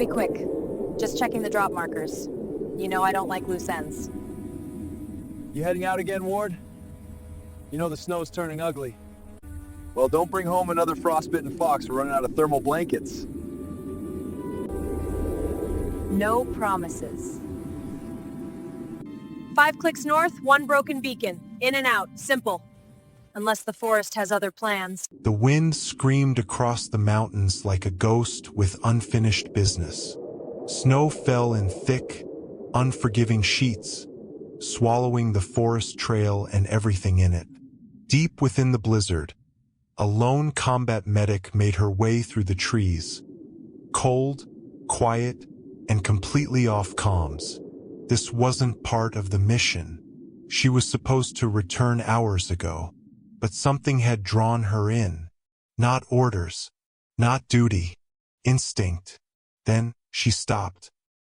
be quick. Just checking the drop markers. You know I don't like loose ends. You heading out again, Ward? You know the snow's turning ugly. Well, don't bring home another frostbitten fox. We're running out of thermal blankets. No promises. 5 clicks north, 1 broken beacon. In and out. Simple. Unless the forest has other plans. The wind screamed across the mountains like a ghost with unfinished business. Snow fell in thick, unforgiving sheets, swallowing the forest trail and everything in it. Deep within the blizzard, a lone combat medic made her way through the trees. Cold, quiet, and completely off comms. This wasn't part of the mission. She was supposed to return hours ago, but something had drawn her in. Not orders, not duty, instinct. Then she stopped.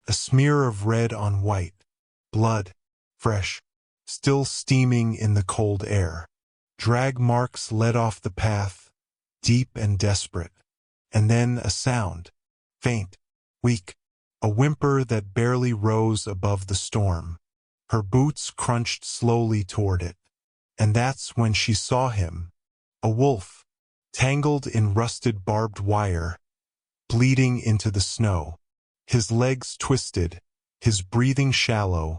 A smear of red on white. Blood, fresh, still steaming in the cold air. Drag marks led off the path, deep and desperate. And then a sound, faint, weak, a whimper that barely rose above the storm. Her boots crunched slowly toward it. And that's when she saw him. A wolf, tangled in rusted barbed wire, bleeding into the snow. His legs twisted, his breathing shallow,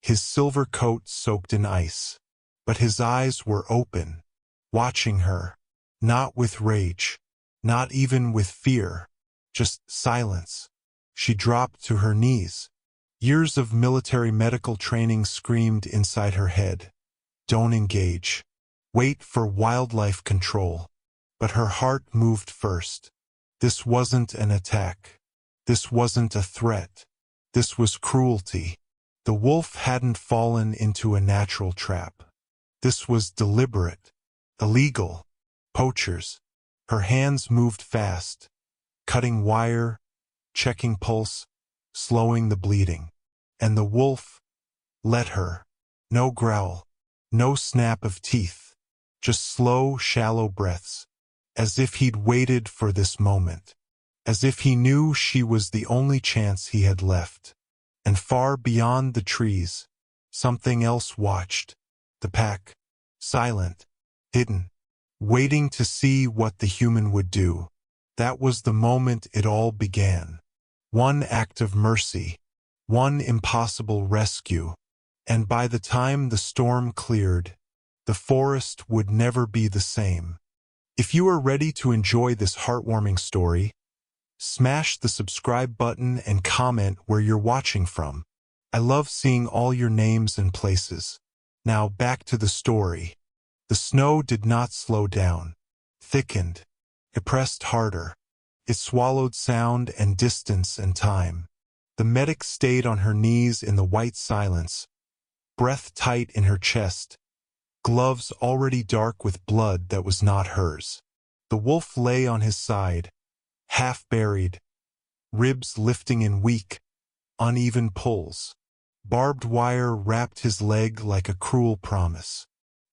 his silver coat soaked in ice. But his eyes were open, watching her, not with rage, not even with fear, just silence. She dropped to her knees. Years of military medical training screamed inside her head. Don't engage. Wait for wildlife control. But her heart moved first. This wasn't an attack. This wasn't a threat. This was cruelty. The wolf hadn't fallen into a natural trap. This was deliberate, illegal. Poachers. Her hands moved fast, cutting wire, checking pulse, slowing the bleeding. And the wolf let her. No growl, no snap of teeth, just slow, shallow breaths, as if he'd waited for this moment, as if he knew she was the only chance he had left. And far beyond the trees, something else watched. The pack, silent, hidden, waiting to see what the human would do. That was the moment it all began. One act of mercy, one impossible rescue, and by the time the storm cleared, the forest would never be the same. If you are ready to enjoy this heartwarming story, smash the subscribe button and comment where you're watching from. I love seeing all your names and places. Now back to the story. The snow did not slow down, thickened. It pressed harder. It swallowed sound and distance and time. The medic stayed on her knees in the white silence, breath tight in her chest, gloves already dark with blood that was not hers. The wolf lay on his side, half buried, ribs lifting in weak, uneven pulls. Barbed wire wrapped his leg like a cruel promise.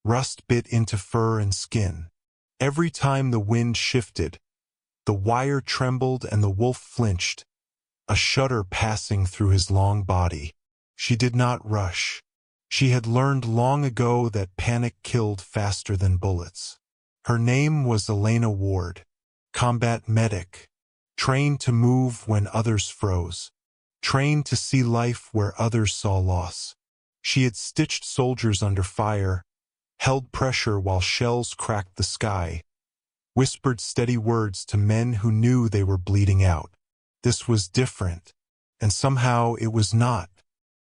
Rust bit into fur and skin. Every time the wind shifted, the wire trembled and the wolf flinched, a shudder passing through his long body. She did not rush. She had learned long ago that panic killed faster than bullets. Her name was Elena Ward, combat medic, trained to move when others froze, trained to see life where others saw loss. She had stitched soldiers under fire, held pressure while shells cracked the sky, whispered steady words to men who knew they were bleeding out. This was different, and somehow it was not.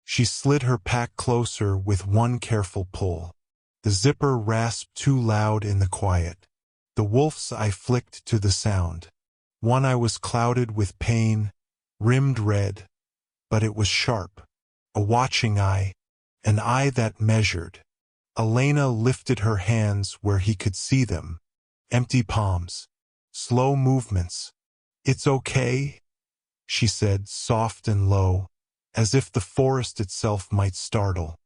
She slid her pack closer with one careful pull. The zipper rasped too loud in the quiet. The wolf's eye flicked to the sound. One eye was clouded with pain, rimmed red, but it was sharp. A watching eye, an eye that measured. Elena lifted her hands where he could see them. Empty palms, slow movements. "It's okay," she said, soft and low, as if the forest itself might startle.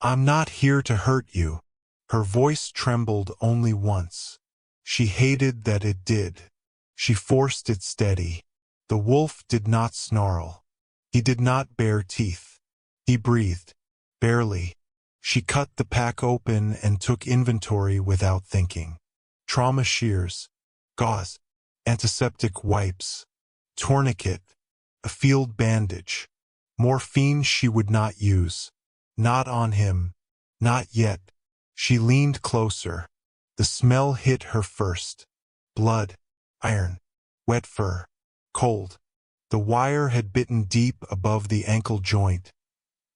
"I'm not here to hurt you." Her voice trembled only once. She hated that it did. She forced it steady. The wolf did not snarl. He did not bare teeth. He breathed. Barely. She cut the pack open and took inventory without thinking. Trauma shears, gauze, antiseptic wipes, tourniquet, a field bandage. Morphine she would not use. Not on him. Not yet. She leaned closer. The smell hit her first. Blood, iron, wet fur, cold. The wire had bitten deep above the ankle joint,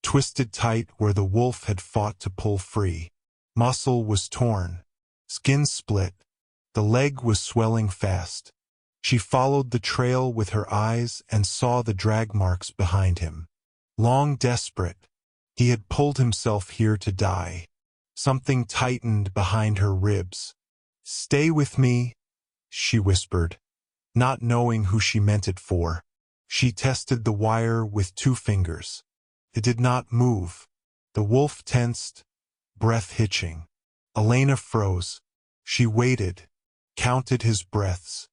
twisted tight where the wolf had fought to pull free. Muscle was torn. Skin split. The leg was swelling fast. She followed the trail with her eyes and saw the drag marks behind him. Long desperate, he had pulled himself here to die. Something tightened behind her ribs. "Stay with me," she whispered, not knowing who she meant it for. She tested the wire with 2 fingers. It did not move. The wolf tensed, breath hitching. Elena froze. She waited, counted his breaths,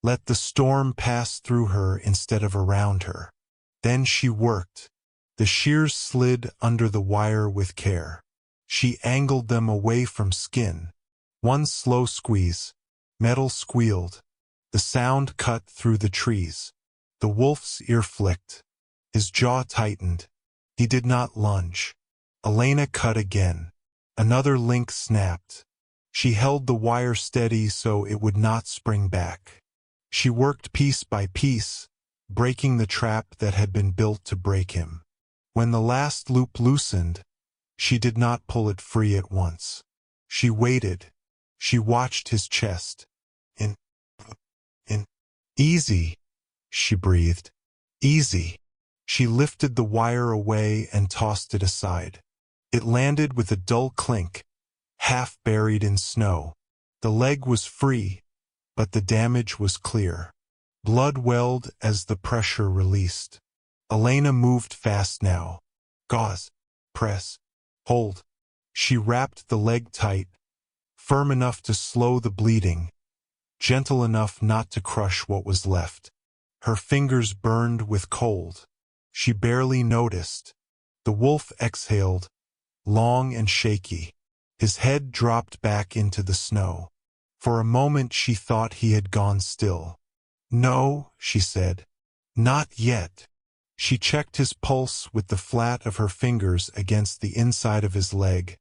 let the storm pass through her instead of around her. Then she worked. The shears slid under the wire with care. She angled them away from skin. One slow squeeze. Metal squealed. The sound cut through the trees. The wolf's ear flicked. His jaw tightened. He did not lunge. Elena cut again. Another link snapped. She held the wire steady so it would not spring back. She worked piece by piece, breaking the trap that had been built to break him. When the last loop loosened, she did not pull it free at once. She waited. She watched his chest. In. Easy, she breathed. Easy. She lifted the wire away and tossed it aside. It landed with a dull clink, half buried in snow. The leg was free, but the damage was clear. Blood welled as the pressure released. Elena moved fast now. Gauze, press, hold. She wrapped the leg tight, firm enough to slow the bleeding, gentle enough not to crush what was left. Her fingers burned with cold. She barely noticed. The wolf exhaled, long and shaky. His head dropped back into the snow. For a moment she thought he had gone still. "No," she said. "Not yet." She checked his pulse with the flat of her fingers against the inside of his leg,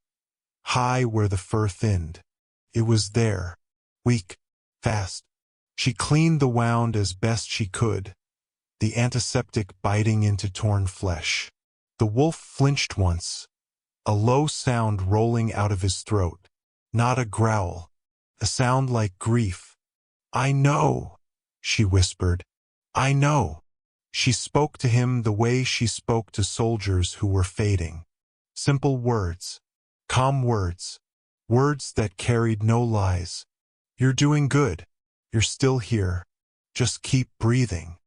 high where the fur thinned. It was there, weak, fast. She cleaned the wound as best she could, the antiseptic biting into torn flesh. The wolf flinched once, a low sound rolling out of his throat. Not a growl, a sound like grief. "I know," she whispered. "I know." She spoke to him the way she spoke to soldiers who were fading. Simple words, calm words, words that carried no lies. "You're doing good. You're still here. Just keep breathing."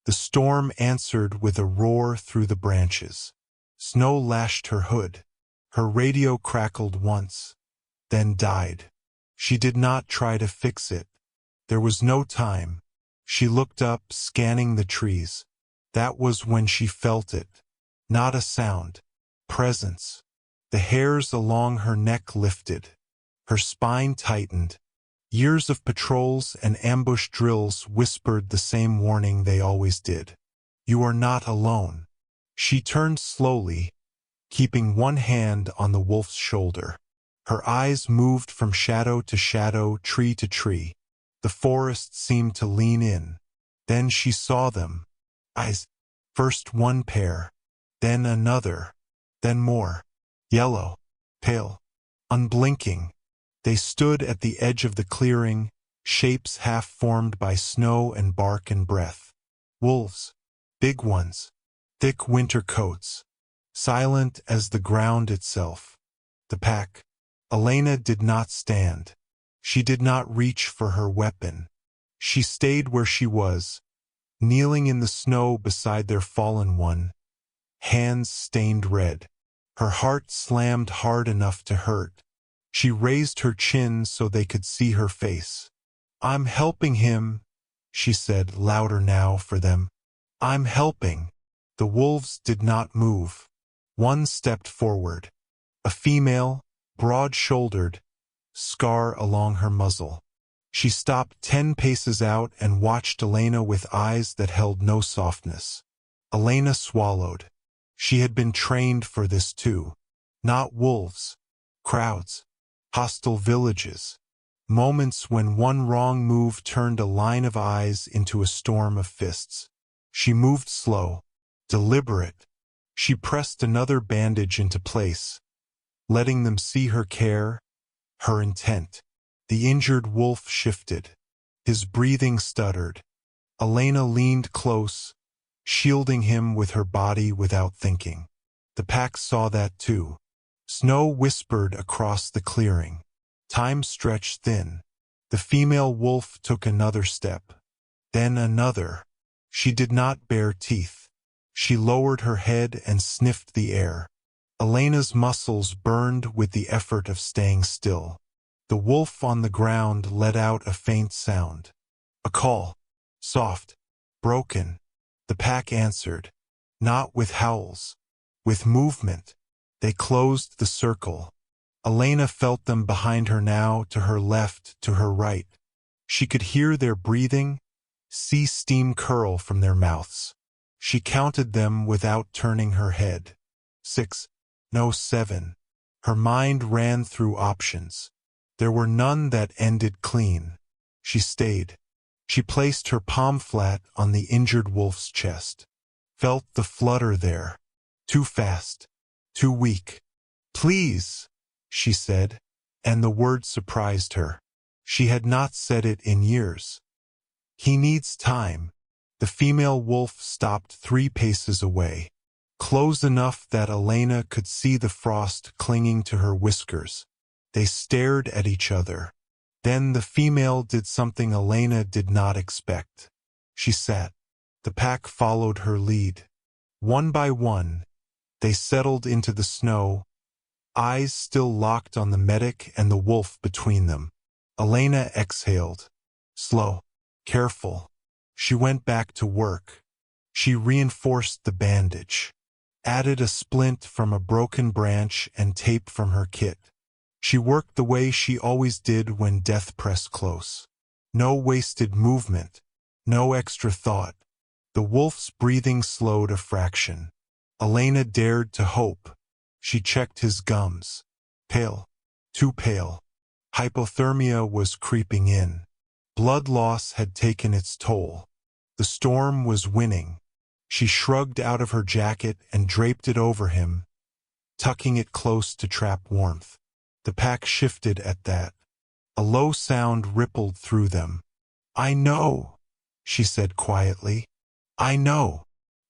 The storm answered with a roar through the branches. Snow lashed her hood. Her radio crackled once, then died. She did not try to fix it. There was no time. She looked up, scanning the trees. That was when she felt it. Not a sound. Presence. The hairs along her neck lifted. Her spine tightened. Years of patrols and ambush drills whispered the same warning they always did. "You are not alone." She turned slowly, keeping one hand on the wolf's shoulder. Her eyes moved from shadow to shadow, tree to tree. The forest seemed to lean in. Then she saw them. Eyes. First one pair, then another, then more. Yellow, pale, unblinking. They stood at the edge of the clearing, shapes half formed by snow and bark and breath. Wolves. Big ones. Thick winter coats. Silent as the ground itself. The pack. Elena did not stand. She did not reach for her weapon. She stayed where she was, kneeling in the snow beside their fallen one, hands stained red. Her heart slammed hard enough to hurt. She raised her chin so they could see her face. "I'm helping him," she said, louder now for them. I'm helping. The wolves did not move. One stepped forward. A female, broad-shouldered, scar along her muzzle. She stopped 10 paces out and watched Elena with eyes that held no softness. Elena swallowed. She had been trained for this too. Not wolves. Crowds. Hostile villages. Moments when one wrong move turned a line of eyes into a storm of fists. She moved slow, deliberate. She pressed another bandage into place, letting them see her care, her intent. The injured wolf shifted. His breathing stuttered. Elena leaned close, shielding him with her body without thinking. The pack saw that too. Snow whispered across the clearing. Time stretched thin. The female wolf took another step. Then another. She did not bare teeth. She lowered her head and sniffed the air. Elena's muscles burned with the effort of staying still. The wolf on the ground let out a faint sound. A call. Soft. Broken. The pack answered. Not with howls. With movement. They closed the circle. Elena felt them behind her now, to her left, to her right. She could hear their breathing, see steam curl from their mouths. She counted them without turning her head. 6. No, 7. Her mind ran through options. There were none that ended clean. She stayed. She placed her palm flat on the injured wolf's chest. Felt the flutter there. Too fast. Too weak. Please, she said, and the word surprised her. She had not said it in years. He needs time. The female wolf stopped 3 paces away, close enough that Elena could see the frost clinging to her whiskers. They stared at each other. Then the female did something Elena did not expect. She sat. The pack followed her lead. One by one, they settled into the snow, eyes still locked on the medic and the wolf between them. Elena exhaled. Slow. Careful. She went back to work. She reinforced the bandage, added a splint from a broken branch and tape from her kit. She worked the way she always did when death pressed close. No wasted movement, no extra thought. The wolf's breathing slowed a fraction. Elena dared to hope. She checked his gums. Pale. Too pale. Hypothermia was creeping in. Blood loss had taken its toll. The storm was winning. She shrugged out of her jacket and draped it over him, tucking it close to trap warmth. The pack shifted at that. A low sound rippled through them. I know, she said quietly. I know.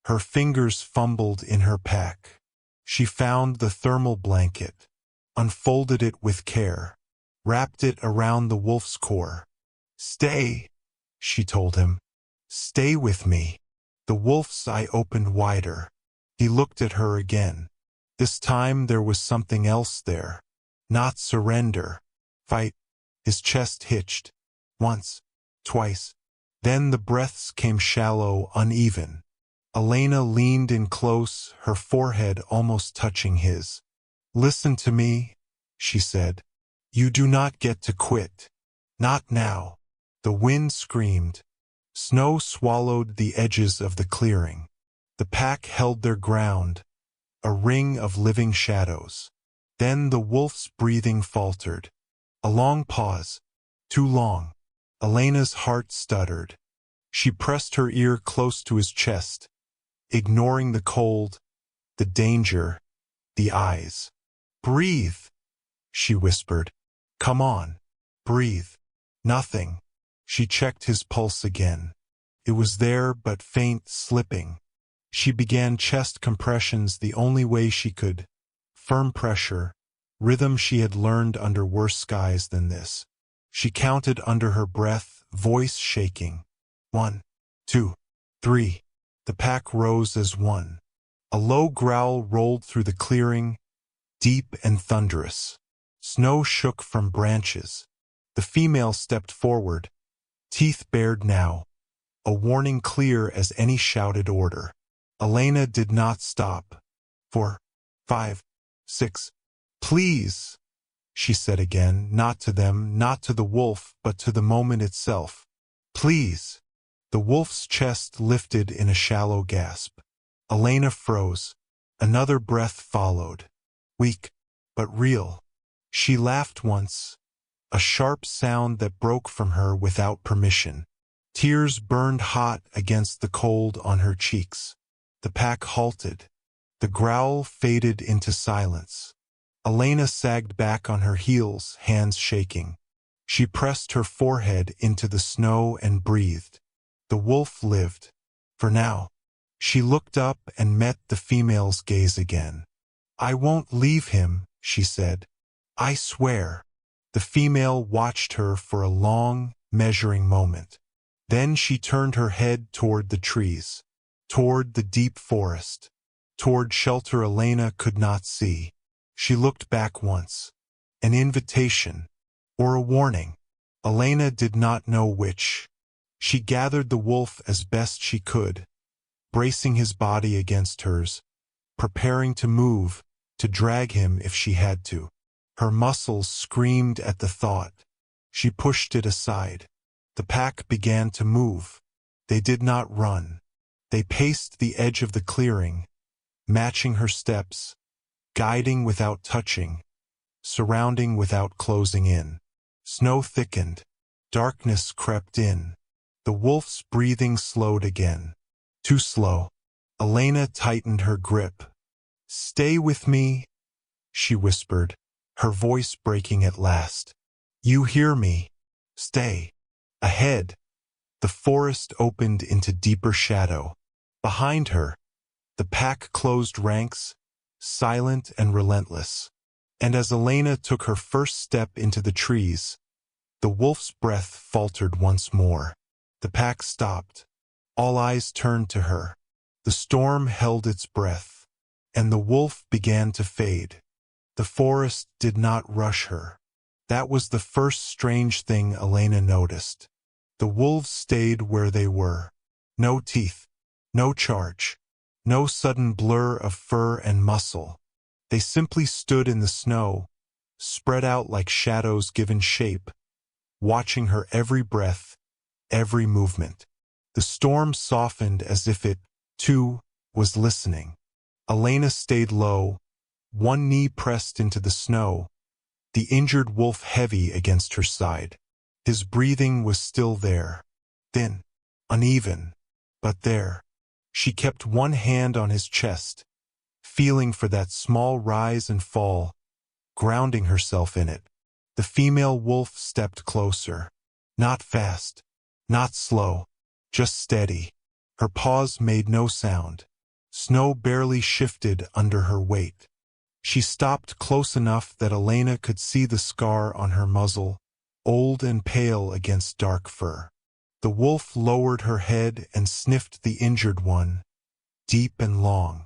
Her fingers fumbled in her pack. She found the thermal blanket, unfolded it with care, wrapped it around the wolf's core. Stay, she told him. Stay with me. The wolf's eye opened wider. He looked at her again. This time there was something else there. Not surrender. Fight. His chest hitched. Once. Twice. Then the breaths came shallow, uneven. Elena leaned in close, her forehead almost touching his. Listen to me, she said. You do not get to quit. Not now. The wind screamed. Snow swallowed the edges of the clearing. The pack held their ground, a ring of living shadows. Then the wolf's breathing faltered. A long pause. Too long. Elena's heart stuttered. She pressed her ear close to his chest, ignoring the cold, the danger, the eyes. Breathe, she whispered. Come on. Breathe. Nothing. She checked his pulse again. It was there, but faint, slipping. She began chest compressions the only way she could. Firm pressure, rhythm she had learned under worse skies than this. She counted under her breath, voice shaking. 1, 2, 3. The pack rose as one. A low growl rolled through the clearing, deep and thunderous. Snow shook from branches. The female stepped forward, teeth bared now, a warning clear as any shouted order. Elena did not stop. 4, 5, 6. Please, she said again, not to them, not to the wolf, but to the moment itself. Please. The wolf's chest lifted in a shallow gasp. Elena froze. Another breath followed. Weak, but real. She laughed once, a sharp sound that broke from her without permission. Tears burned hot against the cold on her cheeks. The pack halted. The growl faded into silence. Elena sagged back on her heels, hands shaking. She pressed her forehead into the snow and breathed. The wolf lived. For now. She looked up and met the female's gaze again. I won't leave him, she said. I swear. The female watched her for a long, measuring moment. Then she turned her head toward the trees, toward the deep forest, toward shelter Elena could not see. She looked back once. An invitation, or a warning. Elena did not know which. She gathered the wolf as best she could, bracing his body against hers, preparing to move, to drag him if she had to. Her muscles screamed at the thought. She pushed it aside. The pack began to move. They did not run. They paced the edge of the clearing, matching her steps, guiding without touching, surrounding without closing in. Snow thickened. Darkness crept in. The wolf's breathing slowed again. Too slow. Elena tightened her grip. Stay with me, she whispered, her voice breaking at last. You hear me. Stay. Ahead. The forest opened into deeper shadow. Behind her, the pack closed ranks, silent and relentless. And as Elena took her first step into the trees, the wolf's breath faltered once more. The pack stopped. All eyes turned to her. The storm held its breath, and the wolf began to fade. The forest did not rush her. That was the first strange thing Elena noticed. The wolves stayed where they were. No teeth, no charge, no sudden blur of fur and muscle. They simply stood in the snow, spread out like shadows given shape, watching her every breath, every movement. The storm softened as if it, too, was listening. Elena stayed low, one knee pressed into the snow, the injured wolf heavy against her side. His breathing was still there, thin, uneven, but there. She kept one hand on his chest, feeling for that small rise and fall, grounding herself in it. The female wolf stepped closer. Not fast, not slow, just steady. Her paws made no sound. Snow barely shifted under her weight. She stopped close enough that Elena could see the scar on her muzzle, old and pale against dark fur. The wolf lowered her head and sniffed the injured one, deep and long.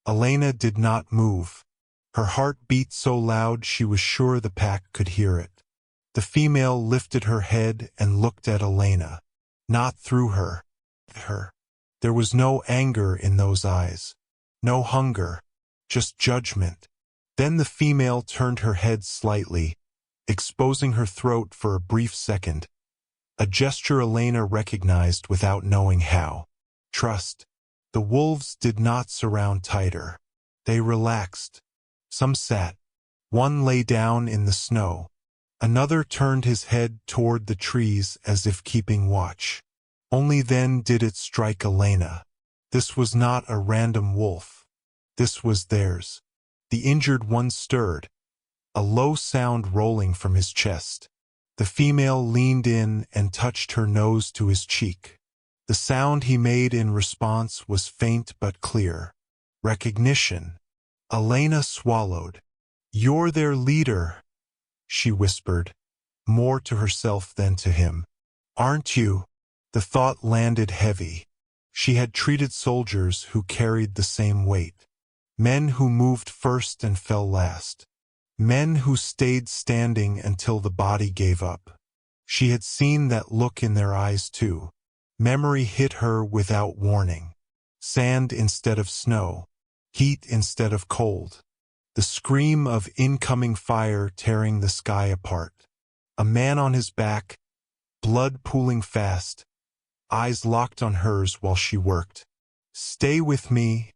Elena did not move. Her heart beat so loud she was sure the pack could hear it. The female lifted her head and looked at Elena. Not through her. There was no anger in those eyes. No hunger. Just judgment. Then the female turned her head slightly, exposing her throat for a brief second. A gesture Elena recognized without knowing how. Trust. The wolves did not surround tighter. They relaxed. Some sat. One lay down in the snow. Another turned his head toward the trees as if keeping watch. Only then did it strike Elena. This was not a random wolf. This was theirs. The injured one stirred, a low sound rolling from his chest. The female leaned in and touched her nose to his cheek. The sound he made in response was faint but clear. Recognition. Elena swallowed. You're their leader, she whispered, more to herself than to him. Aren't you? The thought landed heavy. She had treated soldiers who carried the same weight. Men who moved first and fell last. Men who stayed standing until the body gave up. She had seen that look in their eyes too. Memory hit her without warning. Sand instead of snow. Heat instead of cold. The scream of incoming fire tearing the sky apart. A man on his back, blood pooling fast, eyes locked on hers while she worked. "Stay with me,"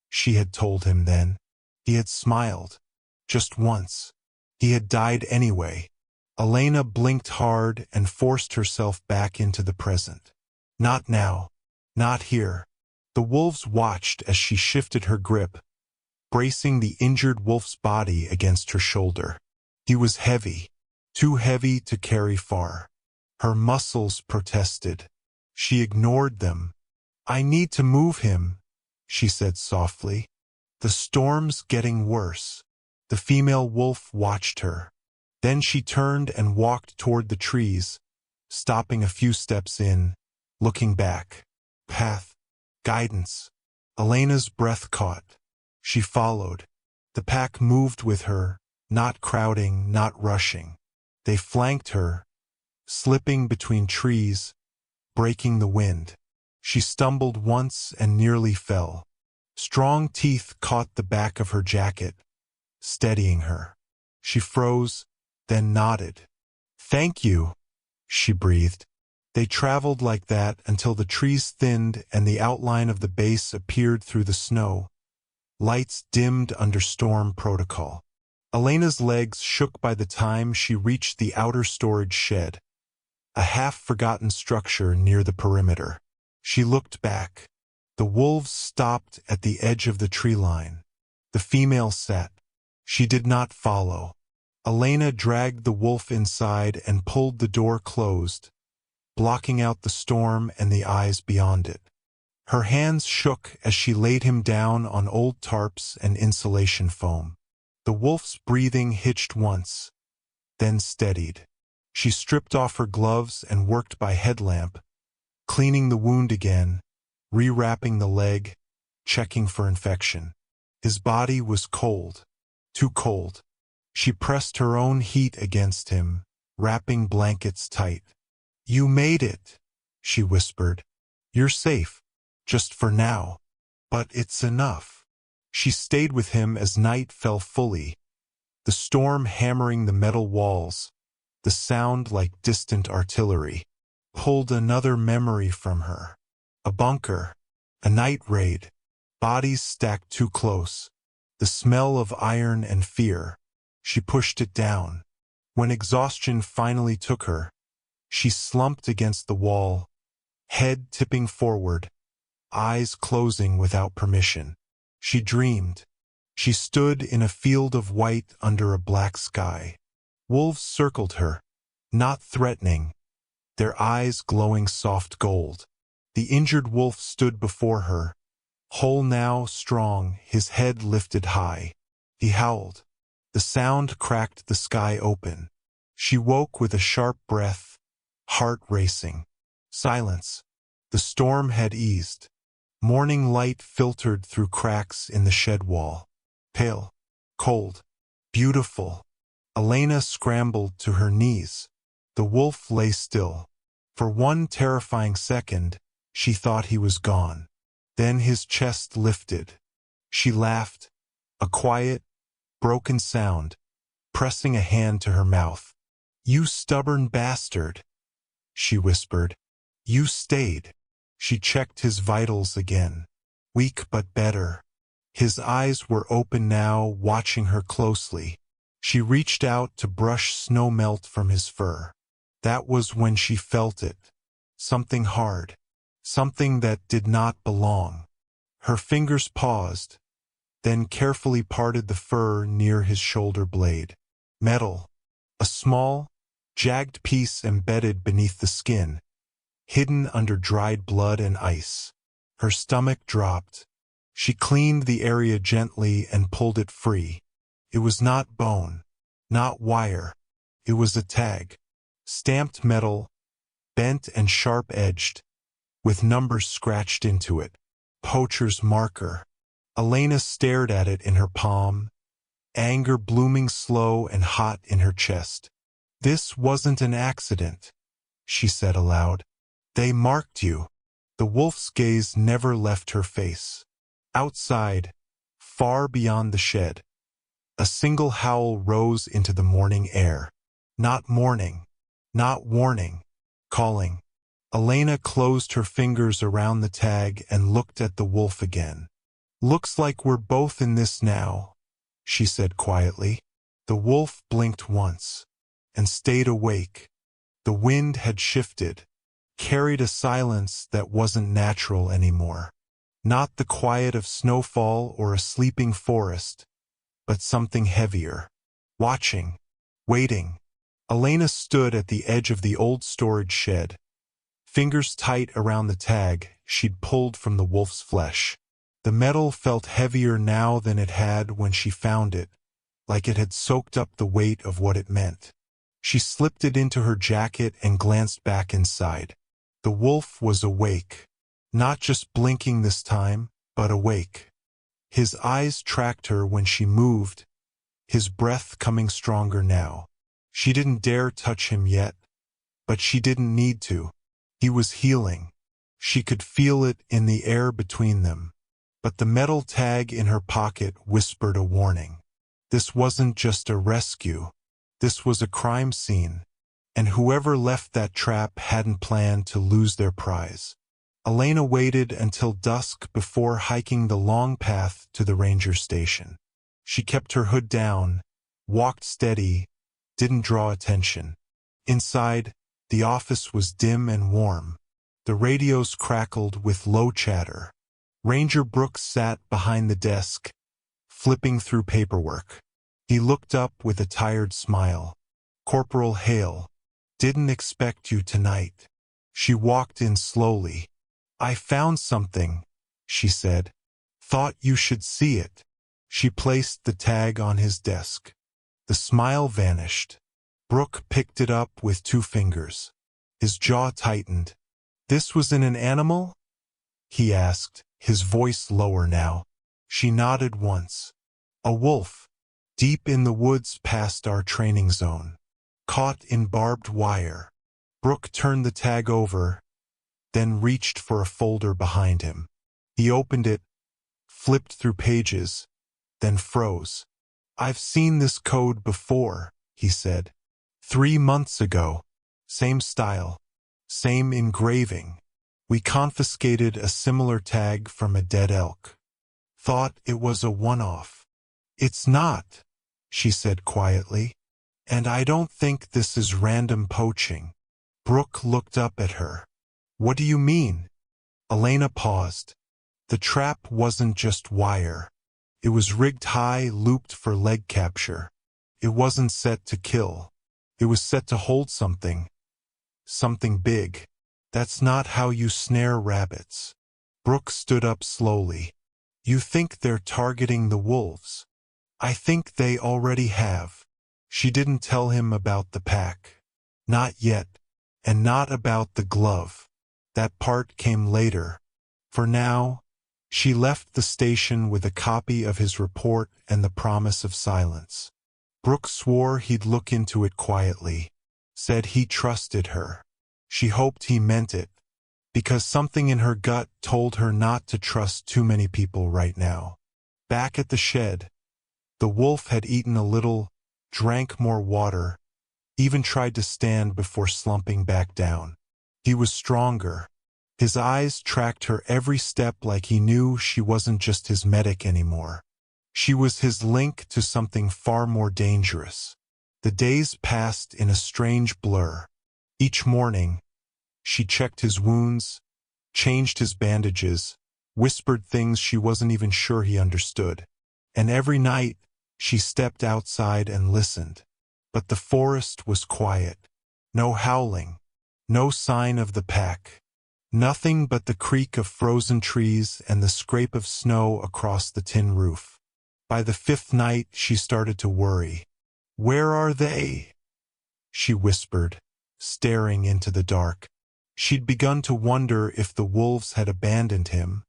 she had told him then. He had smiled. Just once. He had died anyway. Elena blinked hard and forced herself back into the present. Not now. Not here. The wolves watched as she shifted her grip, bracing the injured wolf's body against her shoulder. He was heavy, too heavy to carry far. Her muscles protested. She ignored them. "I need to move him," she said softly. "The storm's getting worse." The female wolf watched her. Then she turned and walked toward the trees, stopping a few steps in, looking back. Path. Guidance. Elena's breath caught. She followed. The pack moved with her, not crowding, not rushing. They flanked her, slipping between trees, breaking the wind. She stumbled once and nearly fell. Strong teeth caught the back of her jacket, steadying her. She froze, then nodded. "Thank you," she breathed. They traveled like that until the trees thinned and the outline of the base appeared through the snow. Lights dimmed under storm protocol. Elena's legs shook by the time she reached the outer storage shed, a half-forgotten structure near the perimeter. She looked back. The wolves stopped at the edge of the tree line. The female sat. She did not follow. Elena dragged the wolf inside and pulled the door closed, blocking out the storm and the eyes beyond it. Her hands shook as she laid him down on old tarps and insulation foam. The wolf's breathing hitched once, then steadied. She stripped off her gloves and worked by headlamp, cleaning the wound again, rewrapping the leg, checking for infection. His body was cold, too cold. She pressed her own heat against him, wrapping blankets tight. "You made it," she whispered. "You're safe, just for now. But it's enough." She stayed with him as night fell fully, the storm hammering the metal walls, the sound like distant artillery. Pulled another memory from her. A bunker, a night raid, bodies stacked too close, the smell of iron and fear. She pushed it down. When exhaustion finally took her, she slumped against the wall, head tipping forward, eyes closing without permission. She dreamed. She stood in a field of white under a black sky. Wolves circled her, not threatening, their eyes glowing soft gold. The injured wolf stood before her, whole now, strong, his head lifted high. He howled. The sound cracked the sky open. She woke with a sharp breath, heart racing. Silence. The storm had eased. Morning light filtered through cracks in the shed wall. Pale, cold, beautiful. Elena scrambled to her knees. The wolf lay still. For one terrifying second, she thought he was gone. Then his chest lifted. She laughed, a quiet, broken sound, pressing a hand to her mouth. "You stubborn bastard," she whispered. "You stayed." She checked his vitals again. Weak but better. His eyes were open now, watching her closely. She reached out to brush snow melt from his fur. That was when she felt it. Something hard. Something that did not belong. Her fingers paused, then carefully parted the fur near his shoulder blade. Metal. A small, jagged piece embedded beneath the skin, hidden under dried blood and ice. Her stomach dropped. She cleaned the area gently and pulled it free. It was not bone, not wire. It was a tag. Stamped metal, bent and sharp-edged, with numbers scratched into it. Poacher's marker. Elena stared at it in her palm, anger blooming slow and hot in her chest. "This wasn't an accident," she said aloud. They marked you. The wolf's gaze never left her face. Outside, far beyond the shed, a single howl rose into the morning air. Not mourning, not warning, calling. Elena closed her fingers around the tag and looked at the wolf again. Looks like we're both in this now, she said quietly. The wolf blinked once and stayed awake. The wind had shifted, carried a silence that wasn't natural anymore. Not the quiet of snowfall or a sleeping forest, but something heavier. Watching, waiting. Elena stood at the edge of the old storage shed, fingers tight around the tag she'd pulled from the wolf's flesh. The metal felt heavier now than it had when she found it, like it had soaked up the weight of what it meant. She slipped it into her jacket and glanced back inside. The wolf was awake, not just blinking this time, but awake. His eyes tracked her when she moved, his breath coming stronger now. She didn't dare touch him yet, but she didn't need to. He was healing. She could feel it in the air between them. But the metal tag in her pocket whispered a warning. This wasn't just a rescue. This was a crime scene, and whoever left that trap hadn't planned to lose their prize. Elena waited until dusk before hiking the long path to the ranger station. She kept her hood down, walked steady, didn't draw attention. Inside, the office was dim and warm. The radios crackled with low chatter. Ranger Brooks sat behind the desk, flipping through paperwork. He looked up with a tired smile. "Corporal Hale, didn't expect you tonight." She walked in slowly. "I found something," she said. "Thought you should see it." She placed the tag on his desk. The smile vanished. Brooke picked it up with 2 fingers. His jaw tightened. "This was in an animal?" he asked, his voice lower now. She nodded once. "A wolf, deep in the woods past our training zone. Caught in barbed wire." Brooke turned the tag over, then reached for a folder behind him. He opened it, flipped through pages, then froze. "I've seen this code before," he said. 3 months ago. Same style, same engraving. We confiscated a similar tag from a dead elk. Thought it was a one-off." "It's not," she said quietly. "And I don't think this is random poaching." Brooke looked up at her. "What do you mean?" Elena paused. The trap wasn't just wire. It was rigged high, looped for leg capture. It wasn't set to kill. It was set to hold something. Something big. That's not how you snare rabbits. Brooke stood up slowly. "You think they're targeting the wolves?" "I think they already have." She didn't tell him about the pack. Not yet. And not about the glove. That part came later. For now, she left the station with a copy of his report and the promise of silence. Brooke swore he'd look into it quietly. Said he trusted her. She hoped he meant it, because something in her gut told her not to trust too many people right now. Back at the shed, the wolf had eaten a little, drank more water, even tried to stand before slumping back down. He was stronger. His eyes tracked her every step like he knew she wasn't just his medic anymore. She was his link to something far more dangerous. The days passed in a strange blur. Each morning, she checked his wounds, changed his bandages, whispered things she wasn't even sure he understood. And every night, she stepped outside and listened. But the forest was quiet. No howling. No sign of the pack. Nothing but the creak of frozen trees and the scrape of snow across the tin roof. By the 5th night, she started to worry. "Where are they?" she whispered, staring into the dark. She'd begun to wonder if the wolves had abandoned him,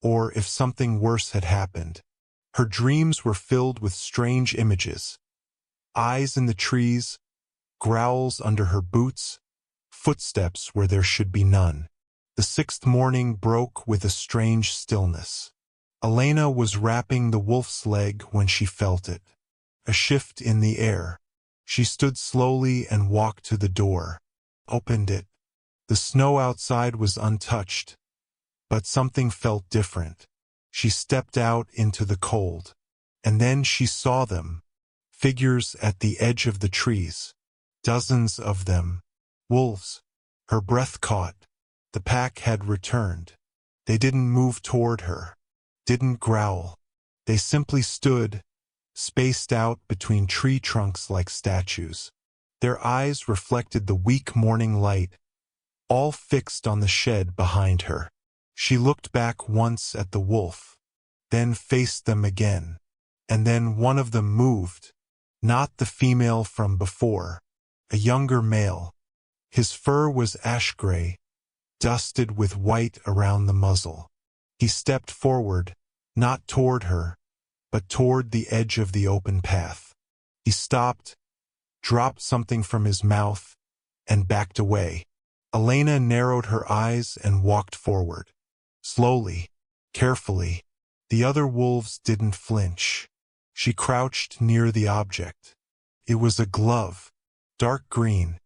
or if something worse had happened. Her dreams were filled with strange images. Eyes in the trees, growls under her boots, footsteps where there should be none. The sixth morning broke with a strange stillness. Elena was wrapping the wolf's leg when she felt it. A shift in the air. She stood slowly and walked to the door. Opened it. The snow outside was untouched. But something felt different. She stepped out into the cold. And then she saw them. Figures at the edge of the trees. Dozens of them. Wolves. Her breath caught. The pack had returned. They didn't move toward her. Didn't growl. They simply stood, spaced out between tree trunks like statues. Their eyes reflected the weak morning light, all fixed on the shed behind her. She looked back once at the wolf, then faced them again. And then one of them moved, not the female from before, a younger male. His fur was ash-gray, dusted with white around the muzzle. He stepped forward, not toward her, but toward the edge of the open path. He stopped, dropped something from his mouth, and backed away. Elena narrowed her eyes and walked forward. Slowly, carefully. The other wolves didn't flinch. She crouched near the object. It was a glove, dark green,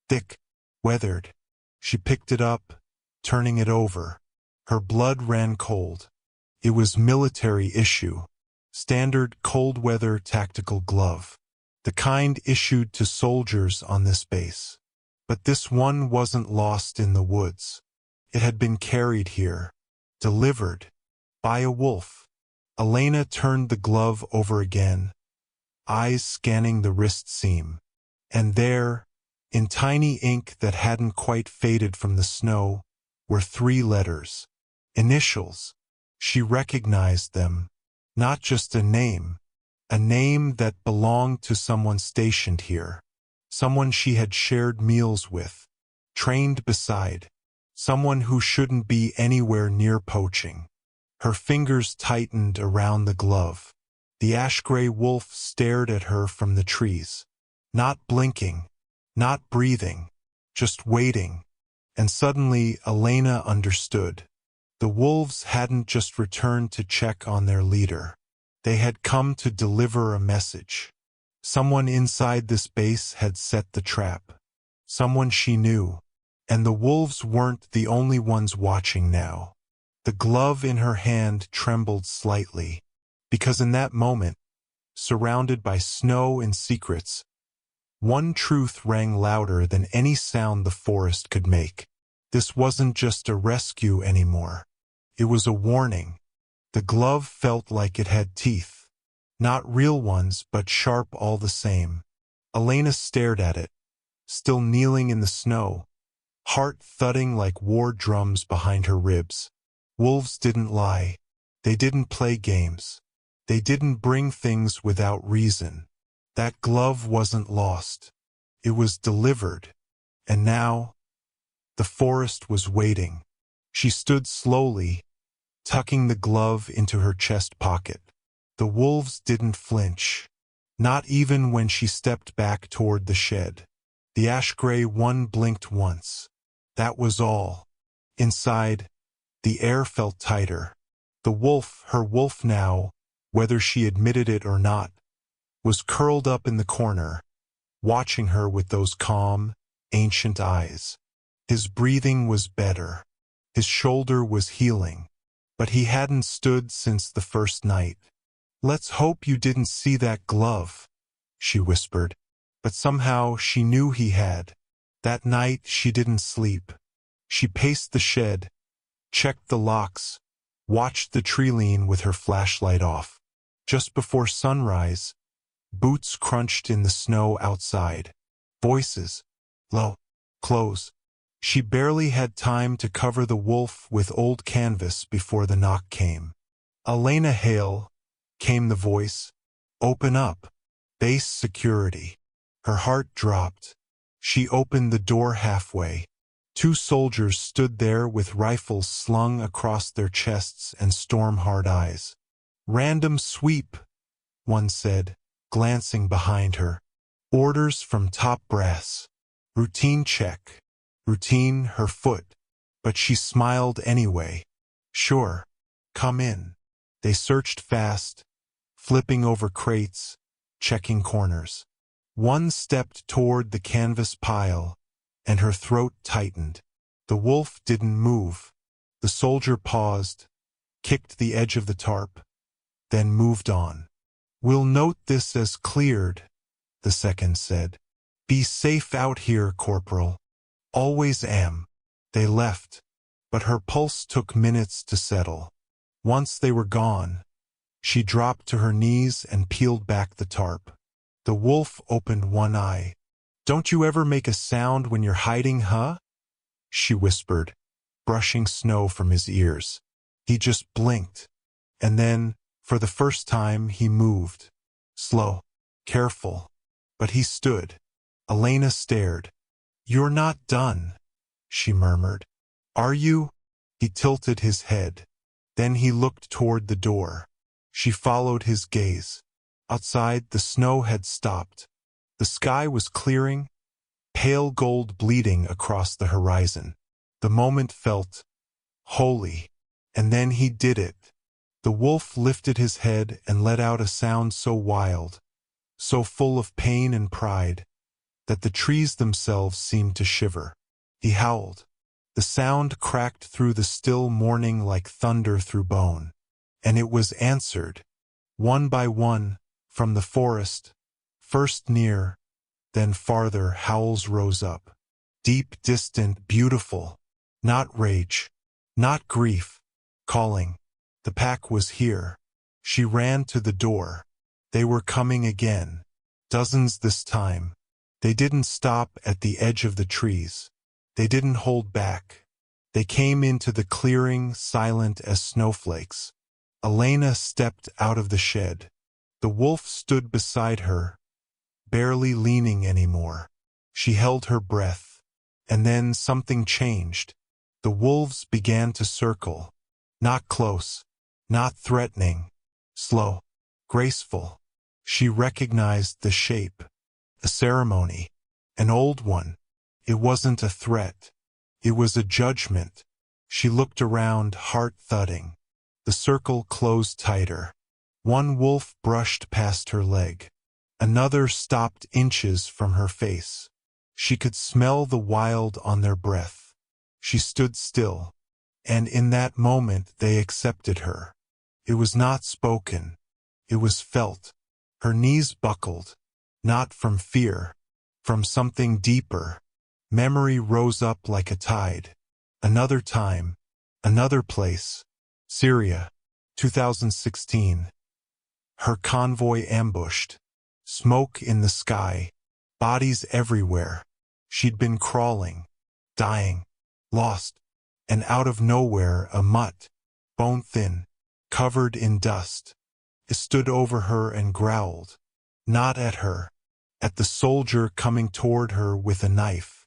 thick, weathered. She picked it up, turning it over. Her blood ran cold. It was military issue, standard cold-weather tactical glove, the kind issued to soldiers on this base. But this one wasn't lost in the woods. It had been carried here, delivered, by a wolf. Elena turned the glove over again, eyes scanning the wrist seam. And there, in tiny ink that hadn't quite faded from the snow, were 3 letters. Initials. She recognized them. Not just a name that belonged to someone stationed here. Someone she had shared meals with, trained beside. Someone who shouldn't be anywhere near poaching. Her fingers tightened around the glove. The ash-gray wolf stared at her from the trees. Not blinking, not breathing, just waiting. And suddenly Elena understood. The wolves hadn't just returned to check on their leader. They had come to deliver a message. Someone inside this base had set the trap. Someone she knew. And the wolves weren't the only ones watching now. The glove in her hand trembled slightly, because in that moment, surrounded by snow and secrets, one truth rang louder than any sound the forest could make. This wasn't just a rescue anymore. It was a warning. The glove felt like it had teeth. Not real ones, but sharp all the same. Elena stared at it, still kneeling in the snow, heart thudding like war drums behind her ribs. Wolves didn't lie. They didn't play games. They didn't bring things without reason. That glove wasn't lost. It was delivered. And now, the forest was waiting. She stood slowly, tucking the glove into her chest pocket. The wolves didn't flinch. Not even when she stepped back toward the shed. The ash-gray one blinked once. That was all. Inside, the air felt tighter. The wolf, her wolf now, whether she admitted it or not, was curled up in the corner, watching her with those calm, ancient eyes. His breathing was better. His shoulder was healing. But he hadn't stood since the first night. "Let's hope you didn't see that glove," she whispered. But somehow she knew he had. That night she didn't sleep. She paced the shed, checked the locks, watched the tree lean with her flashlight off. Just before sunrise, boots crunched in the snow outside. Voices. Low. Close. She barely had time to cover the wolf with old canvas before the knock came. "Elena Hale," came the voice. "Open up. Base security." Her heart dropped. She opened the door halfway. 2 soldiers stood there with rifles slung across their chests and storm-hard eyes. "Random sweep," one said, glancing behind her. "Orders from top brass. Routine check." routine, her foot, but she smiled anyway. Sure, come in. They searched fast, flipping over crates, checking corners. One stepped toward the canvas pile, and her throat tightened. The wolf didn't move. The soldier paused, kicked the edge of the tarp, then moved on. We'll note this as cleared, the second said. Be safe out here, Corporal. Always am. They left, but her pulse took minutes to settle. Once they were gone, she dropped to her knees and peeled back the tarp. The wolf opened one eye. Don't you ever make a sound when you're hiding, huh? She whispered, brushing snow from his ears. He just blinked. And then, for the first time, he moved. Slow, careful. But he stood. Elena stared. You're not done, she murmured. Are you? He tilted his head. Then he looked toward the door. She followed his gaze. Outside, the snow had stopped. The sky was clearing, pale gold bleeding across the horizon. The moment felt holy. And then he did it. The wolf lifted his head and let out a sound so wild, so full of pain and pride, that the trees themselves seemed to shiver. He howled. The sound cracked through the still morning like thunder through bone. And it was answered, one by one, from the forest, first near, then farther. Howls rose up. Deep, distant, beautiful. Not rage, not grief. Calling. The pack was here. She ran to the door. They were coming again. Dozens this time. They didn't stop at the edge of the trees. They didn't hold back. They came into the clearing, silent as snowflakes. Elena stepped out of the shed. The wolf stood beside her, barely leaning anymore. She held her breath. And then something changed. The wolves began to circle. Not close, not threatening. Slow, graceful. She recognized the shape. A ceremony. An old one. It wasn't a threat. It was a judgment. She looked around, heart thudding. The circle closed tighter. One wolf brushed past her leg. Another stopped inches from her face. She could smell the wild on their breath. She stood still. And in that moment they accepted her. It was not spoken. It was felt. Her knees buckled. Not from fear. From something deeper. Memory rose up like a tide. Another time. Another place. Syria. 2016. Her convoy ambushed. Smoke in the sky. Bodies everywhere. She'd been crawling. Dying. Lost. And out of nowhere a mutt, bone-thin, covered in dust, stood over her and growled. Not at her. At the soldier coming toward her with a knife.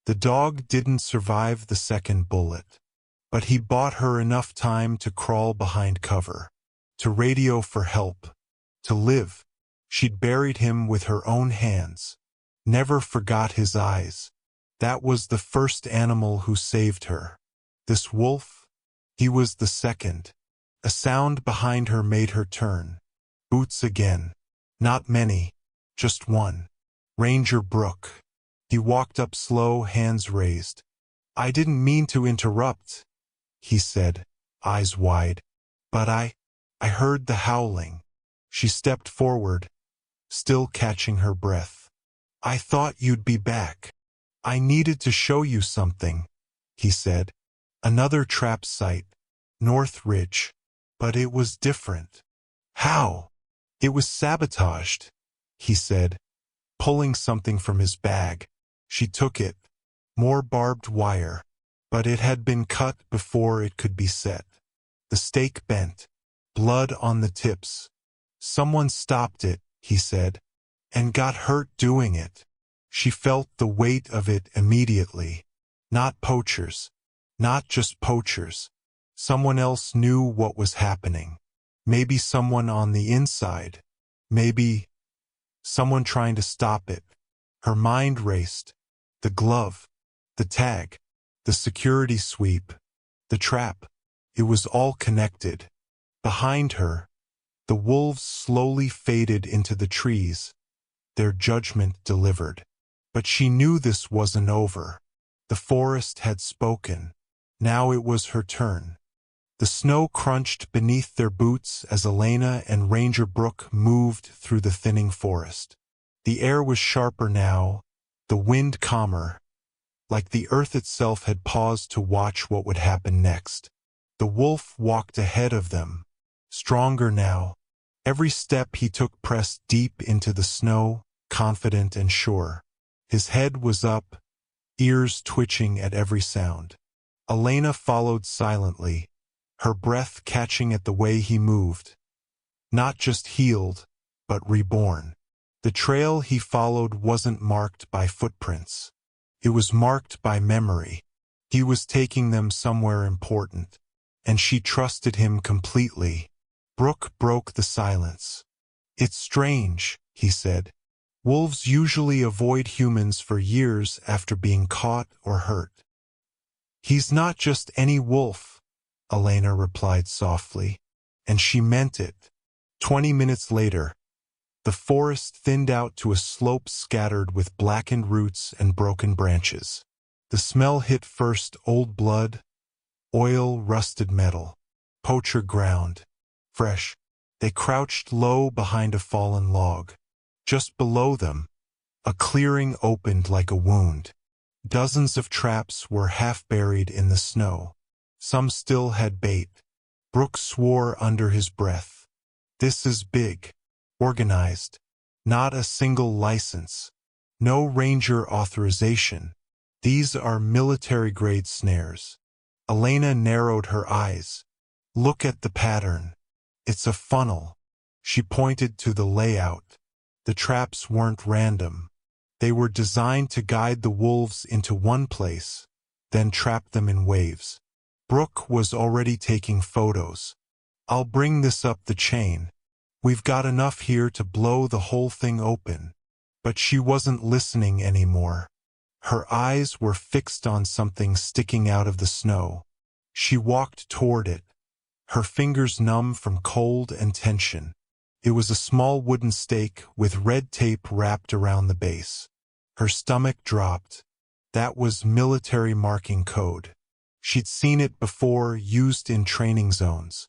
The dog didn't survive the second bullet. But he bought her enough time to crawl behind cover. To radio for help. To live. She'd buried him with her own hands. Never forgot his eyes. That was the first animal who saved her. This wolf? He was the second. A sound behind her made her turn. Boots again. Not many. Just one. Ranger Brooke. He walked up slow, hands raised. I didn't mean to interrupt, he said, eyes wide. But I heard the howling. She stepped forward, still catching her breath. I thought you'd be back. I needed to show you something, he said. Another trap site. North Ridge. But it was different. How? It was sabotaged, he said, pulling something from his bag. She took it. More barbed wire. But it had been cut before it could be set. The stake bent. Blood on the tips. Someone stopped it, he said, and got hurt doing it. She felt the weight of it immediately. Not poachers. Not just poachers. Someone else knew what was happening. Maybe someone on the inside. Maybe someone trying to stop it. Her mind raced. The glove. The tag, the security sweep, the trap. It was all connected. Behind her, the wolves slowly faded into the trees, their judgment delivered. But she knew this wasn't over. The forest had spoken. Now it was her turn. The snow crunched beneath their boots as Elena and Ranger Brooke moved through the thinning forest. The air was sharper now, the wind calmer, like the earth itself had paused to watch what would happen next. The wolf walked ahead of them, stronger now. Every step he took pressed deep into the snow, confident and sure. His head was up, ears twitching at every sound. Elena followed silently, her breath catching at the way he moved. Not just healed, but reborn. The trail he followed wasn't marked by footprints. It was marked by memory. He was taking them somewhere important, and she trusted him completely. Brooke broke the silence. "It's strange," he said. "Wolves usually avoid humans for years after being caught or hurt." "He's not just any wolf," Elena replied softly, and she meant it. 20 minutes later, the forest thinned out to a slope scattered with blackened roots and broken branches. The smell hit first: old blood, oil, rusted metal, poacher ground, fresh. They crouched low behind a fallen log. Just below them, a clearing opened like a wound. Dozens of traps were half buried in the snow. Some still had bait. Brooke swore under his breath. "This is big. Organized. Not a single license. No ranger authorization. These are military-grade snares." Elena narrowed her eyes. "Look at the pattern. It's a funnel." She pointed to the layout. The traps weren't random. They were designed to guide the wolves into one place, then trap them in waves. Brooke was already taking photos. "I'll bring this up the chain. We've got enough here to blow the whole thing open." But she wasn't listening anymore. Her eyes were fixed on something sticking out of the snow. She walked toward it, her fingers numb from cold and tension. It was a small wooden stake with red tape wrapped around the base. Her stomach dropped. That was military marking code. She'd seen it before, used in training zones.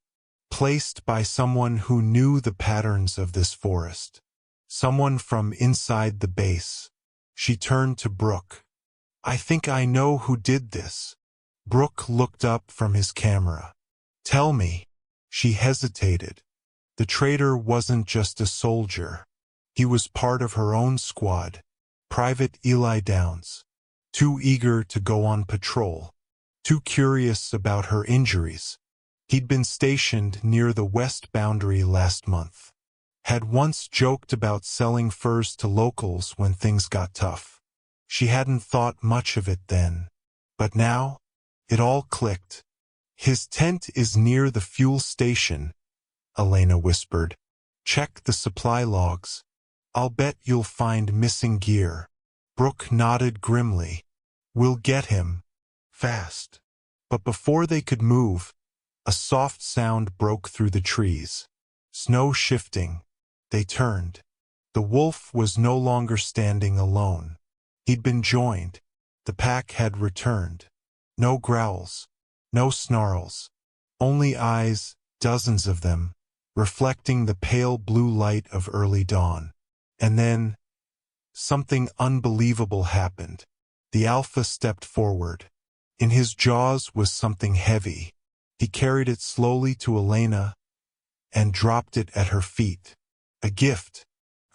Placed by someone who knew the patterns of this forest. Someone from inside the base. She turned to Brooke. "I think I know who did this." Brooke looked up from his camera. "Tell me." She hesitated. The traitor wasn't just a soldier. He was part of her own squad. Private Eli Downs. Too eager to go on patrol. Too curious about her injuries. He'd been stationed near the west boundary last month. Had once joked about selling furs to locals when things got tough. She hadn't thought much of it then. But now, it all clicked. "His tent is near the fuel station," Elena whispered. "Check the supply logs. I'll bet you'll find missing gear." Brooke nodded grimly. "We'll get him. Fast." But before they could move, a soft sound broke through the trees. Snow shifting. They turned. The wolf was no longer standing alone. He'd been joined. The pack had returned. No growls. No snarls. Only eyes, dozens of them, reflecting the pale blue light of early dawn. And then, something unbelievable happened. The alpha stepped forward. In his jaws was something heavy. He carried it slowly to Elena and dropped it at her feet. A gift,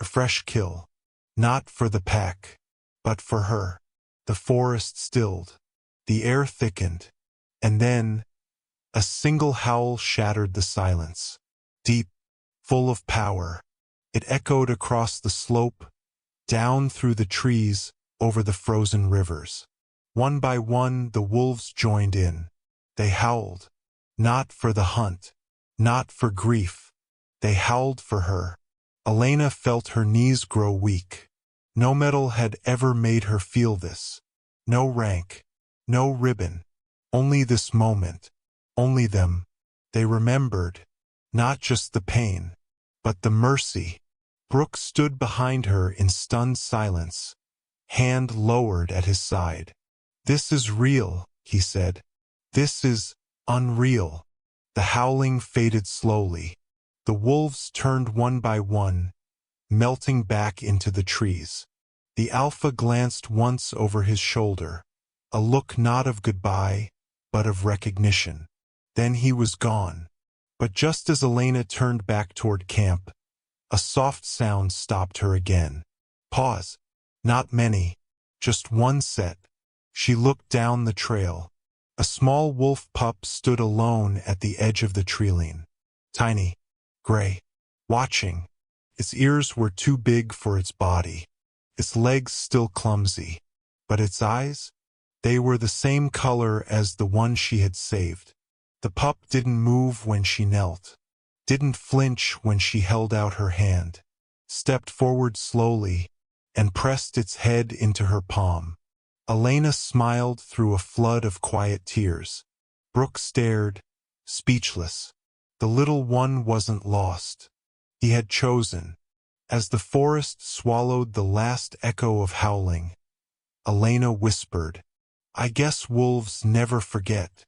a fresh kill. Not for the pack, but for her. The forest stilled. The air thickened. And then, a single howl shattered the silence. Deep, full of power. It echoed across the slope, down through the trees, over the frozen rivers. One by one, the wolves joined in. They howled. Not for the hunt. Not for grief. They howled for her. Elena felt her knees grow weak. No metal had ever made her feel this. No rank, no ribbon, only this moment, only them. They remembered, not just the pain, but the mercy. Brooke stood behind her in stunned silence, hand lowered at his side. "This is real," he said. "This is unreal." The howling faded slowly. The wolves turned one by one, melting back into the trees. The alpha glanced once over his shoulder, a look not of goodbye, but of recognition. Then he was gone. But just as Elena turned back toward camp, a soft sound stopped her again. Pause. Not many, just one set. She looked down the trail. A small wolf pup stood alone at the edge of the treeline. Tiny, gray, watching. Its ears were too big for its body, its legs still clumsy, but its eyes? They were the same color as the one she had saved. The pup didn't move when she knelt, didn't flinch when she held out her hand, stepped forward slowly, and pressed its head into her palm. Elena smiled through a flood of quiet tears. Brooke stared, speechless. The little one wasn't lost. He had chosen. As the forest swallowed the last echo of howling, Elena whispered, "I guess wolves never forget."